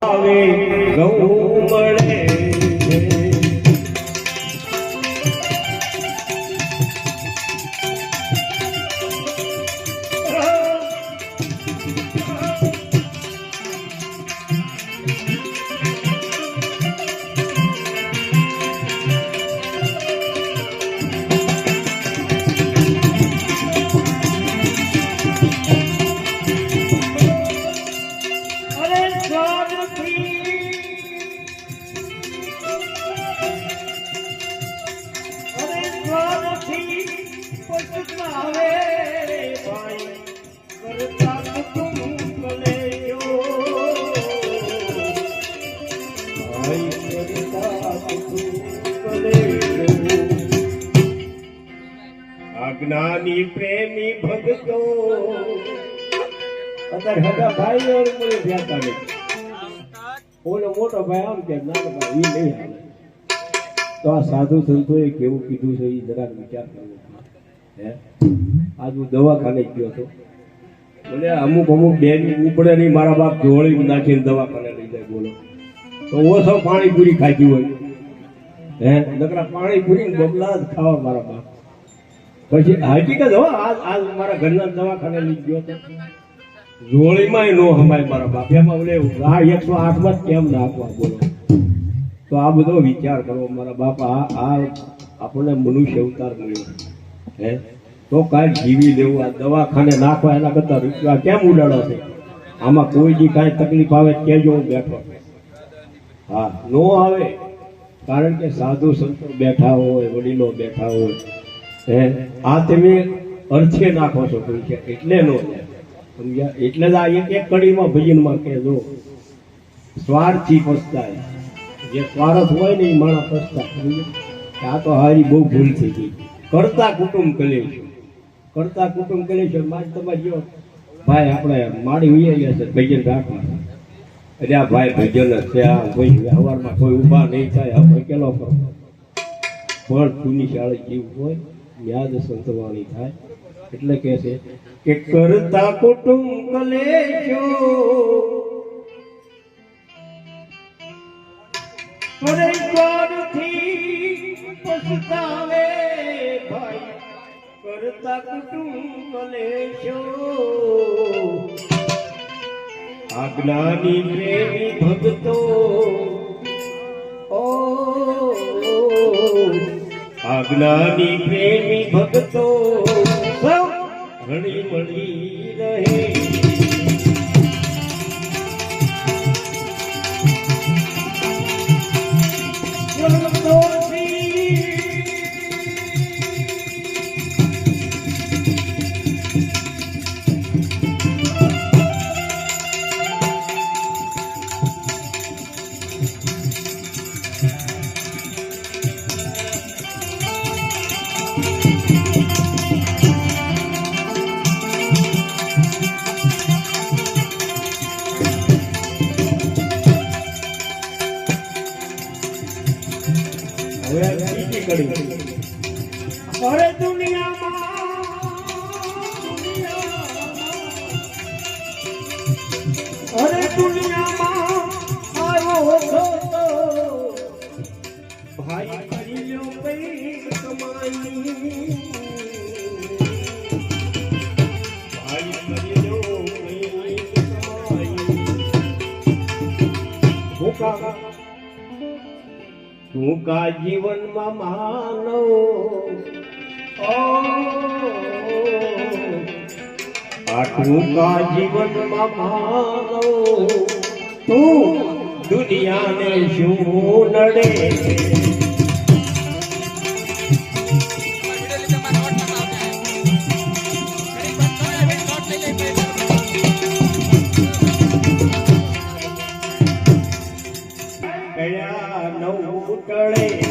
આવે ઘઉં મળે જ્ઞાની પ્રેમી ભક્તો અત્યારે હગા ભાઈ મને ધ્યાતા નહીં ઓલો મોટો ભાઈ આમ કે નાનો ભાઈ એ નહીં હાલે તો આ સાધુ સંતોએ કેવું કીધું છે એ જરાક વિચાર કરવો હે આજ હું દવાખાને ગયો હતો બોલે અમુક બેન ઉપડે નહીં મારા બાપ જોડી નાખીને દવાખાને લઈ જાય બોલો તો ઓછો પાણીપુરી ખાધી હોય હે નકરા પાણીપુરી બબલા જ ખાવા મારા બાપ પછી હકીકત હો આજ મારા ઘરના દવાખાને લઈ ગયો હતો જોડીમાં નો હમાય મારા બાપિયામાં બોલે આ 108 માં કેમ નાખવા બોલો તો આ બધો વિચાર કરો મારા બાપા આ આપણને મનુષ્ય અવતાર મળ્યો હે તો કાંઈ જીવી લેવું આ દવાખાને નાખવા એના કરતા રૂપિયા કેમ ઉડાડો છે આમાં કોઈ જી કાંઈ તકલીફ આવે કેજો હું બેઠો હા નો આવે કારણ કે સાધુ સંતો બેઠા હોય વડીલો બેઠા હોય હે આ તમે અર્થે નાખો છો કોઈ છે એટલે નો સમજ્યા એટલે જ આ એક કડીમાં ભજનમાં કહેજો સ્વાર્થથી પસ્તાય જે સ્વાર્થ હોય ને એ માણસ પસ્તા આ તો હારી બહુ ભૂલ થઈ ગઈ કરતા કુટુંબ કલેશું કરતા કુટુંબ કલેશું મારે તમારે જો ભાઈ આપણે માડી ઉયા છે ભજન રાખવા એટલે આ ભાઈ ભજન છે આ કોઈ વ્યવહારમાં કોઈ ઊભા નહીં થાય આપણે કેલો કરો પણ જૂની શાળા જેવું હોય યાદ સંતવાણી થાય એટલે કે છે કે કરતા કુટુંબ કલેશો પસ્તાવે ભાઈ કરતા કુટુંબ કલેશો આજ્ઞાની પ્રેમી ભક્તો ઓ આજ્ઞાની પ્રેમી ભક્તો સૌ ઘણી મળી રહે અરે દુનિયામાં આવ્યો છો તો ભાઈ કરી લો કઈ કમાઈ ભાઈ કરી લો કઈ કમાઈ ટૂંકા જીવનમાં માનો આ ટૂંકા જીવનમાં માનો તું દુનિયાને શું નડે કયા નવ ટળે